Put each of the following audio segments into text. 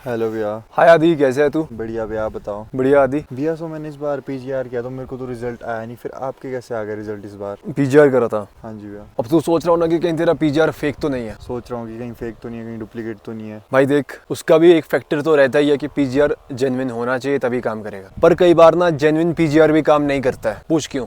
Hello भैया। हाय आदि, कैसे है तू? बढ़िया भैया, आप बताओ। बढ़िया आदि। भैया सो मैंने इस बार पीजीआर किया तो मेरे को तो रिजल्ट आया नहीं, फिर आपके कैसे आ गया रिजल्ट इस बार? पीजीआर करा था। हाँ जी भैया। अब तू सोच रहा हो ना कि कहीं तेरा पीजीआर फेक तो नहीं है? सोच रहा हूँ कि कहीं फेक तो नहीं है, कहीं डुप्लीकेट तो नहीं है। भाई देख, उसका भी एक फैक्टर तो रहता ही है कि पीजीआर जेन्युइन होना चाहिए तभी काम करेगा। पर कई बार ना जेन्युइन पीजीआर भी काम नहीं करता है। पूछ क्यों?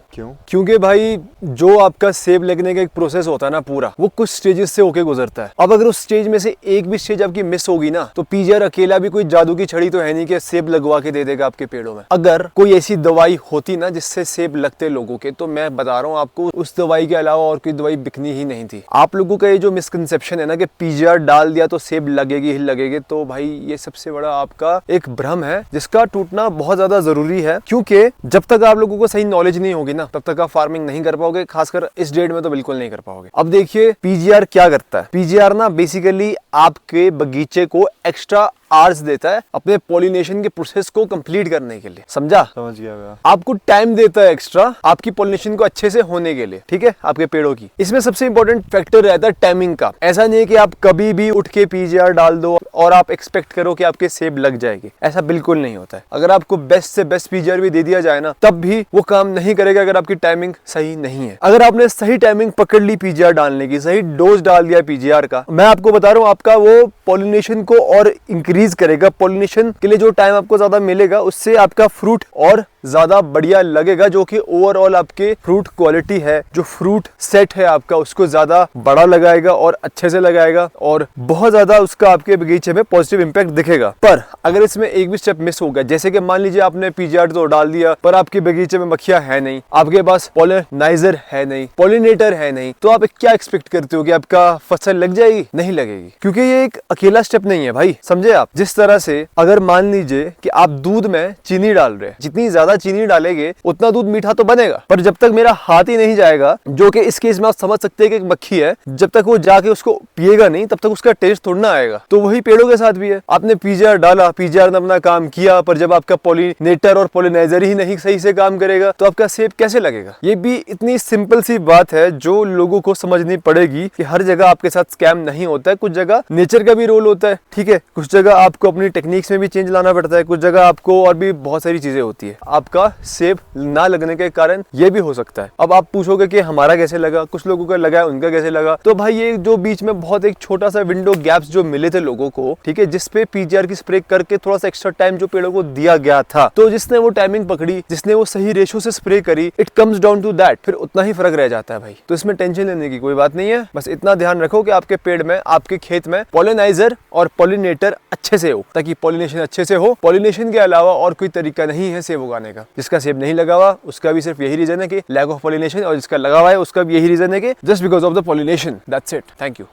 क्योंकि भाई जो आपका सेब लगने का एक प्रोसेस होता है ना पूरा, वो कुछ स्टेजेस से होके गुजरता है। अब अगर उस स्टेज में से एक भी स्टेज आपकी मिस होगी ना, तो पीजीआर अकेला भी कोई जादू की छड़ी तो है नहीं कि सेब लगवा के दे देगा आपके पेड़ों में। अगर कोई ऐसी दवाई होती ना जिससे सेब लगते लोगों के, तो मैं बता रहा हूँ आपको, उस दवाई के अलावा और कोई दवाई बिकनी ही नहीं थी। आप लोगों का ये जो मिसकंसेप्शन है ना कि पीजीआर डाल दिया तो सेब लगेगी ही लगेगी, तो भाई ये सबसे बड़ा आपका एक भ्रम है जिसका टूटना बहुत ज्यादा जरूरी है। क्योंकि जब तक आप लोगों को सही नॉलेज नहीं होगी ना, तब तक आप फार्मिंग नहीं कर पाओगे। खासकर इस डेट में तो बिल्कुल नहीं कर पाओगे। अब देखिए पीजीआर क्या करता है। पीजीआर ना बेसिकली आपके बगीचे को एक्स्ट्रा आवर्स देता है अपने पॉलिनेशन के प्रोसेस को कंप्लीट करने के लिए। समझा? समझ गया भैया। आपको टाइम देता है एक्स्ट्रा आपकी पॉलिनेशन को अच्छे से होने के लिए, ठीक है, आपके पेड़ों की। इसमें सबसे इंपॉर्टेंट फैक्टर रहता है टाइमिंग का। ऐसा नहीं है कि आप कभी भी उठ के पीजीआर डाल दो और आप एक्सपेक्ट करो कि आपके सेब लग जाएंगे। ऐसा बिल्कुल नहीं होता है। अगर आपको बेस्ट से बेस्ट पीजीआर भी दे दिया जाए ना, तब भी वो काम नहीं करेगा अगर आपकी टाइमिंग सही नहीं है। अगर आपने सही टाइमिंग पकड़ ली पीजीआर डालने की, सही डोज डाल दिया पीजीआर का, मैं आपको बता रहा हूँ आपका वो पॉलिनेशन को और इंक्रीज करेगा। पॉलिनेशन के लिए जो टाइम आपको ज्यादा मिलेगा, उससे आपका फ्रूट और ज्यादा बढ़िया लगेगा, जो कि ओवरऑल आपके फ्रूट क्वालिटी है, जो फ्रूट सेट है आपका, उसको ज्यादा बड़ा लगाएगा और अच्छे से लगाएगा और बहुत ज्यादा उसका आपके बगीचे में पॉजिटिव इंपैक्ट दिखेगा। पर अगर इसमें एक भी स्टेप मिस होगा, जैसे कि मान लीजिए आपने पीजीआर तो डाल दिया पर आपके बगीचे में मक्खियां है नहीं, आपके पास पॉलिनाइजर है नहीं, पॉलिनेटर है नहीं, तो आप क्या एक्सपेक्ट करते हो कि आपका फसल लग जाएगी? नहीं लगेगी। क्योंकि ये एक अकेला स्टेप नहीं है भाई, समझे आप? जिस तरह से अगर मान लीजिए कि आप दूध में चीनी डाल रहे हैं, जितनी ज्यादा चीनी डालेंगे उतना दूध मीठा तो बनेगा, पर जब तक मेरा हाथ ही नहीं जाएगा, जो कि इस केस में आप समझ सकते हैं कि एक मक्खी है, जब तक वो जाके उसको पिएगा नहीं तब तक उसका टेस्ट थोड़ा ना आएगा। तो वही पेड़ों के साथ भी है। आपने पीजीआर डाला, पीजीआर ने अपना काम किया, पर जब आपका पॉलिनेटर और पॉलिनाइजर ही नहीं सही से काम करेगा तो आपका सेब कैसे लगेगा? ये भी इतनी सिंपल सी बात है जो लोगों को समझनी पड़ेगी कि हर जगह आपके साथ स्कैम नहीं होता है। कुछ जगह नेचर का भी रोल होता है, ठीक है, कुछ जगह आपको अपनी टेक्निक्स में भी चेंज लाना पड़ता है, कुछ जगह आपको और भी बहुत सारी चीजें होती है। आपका सेब ना लगने के कारण ये भी हो सकता है। अब आप पूछोगे कि हमारा कैसे लगा, कुछ लोगों का लगा है, उनका कैसे लगा? तो भाई ये जो बीच में बहुत एक छोटा सा विंडो गैप्स जो मिले थे लोगों को, ठीक है, जिसपे पीजीआर की स्प्रे करके थोड़ा सा एक्स्ट्रा टाइम जो पेड़ों को दिया गया था, तो जिसने वो टाइमिंग पकड़ी, जिसने वो सही रेशो से स्प्रे करी, it comes down to that, फिर उतना ही फर्क रह जाता है भाई। तो इसमें टेंशन लेने की कोई बात नहीं है। बस इतना ध्यान रखो कि आपके पेड़ में, आपके खेत में पॉलिनाइजर और पॉलिनेटर अच्छे से हो, ताकि पॉलिनेशन अच्छे से हो। पॉलिनेशन के अलावा और कोई तरीका नहीं है सेब उगाने का। जिसका सेब नहीं लगा हुआ उसका भी सिर्फ यही रीजन है कि लैक ऑफ पॉलिनेशन, और जिसका लगा हुआ है उसका भी यही रीजन है कि just because of the pollination. That's it. Thank you.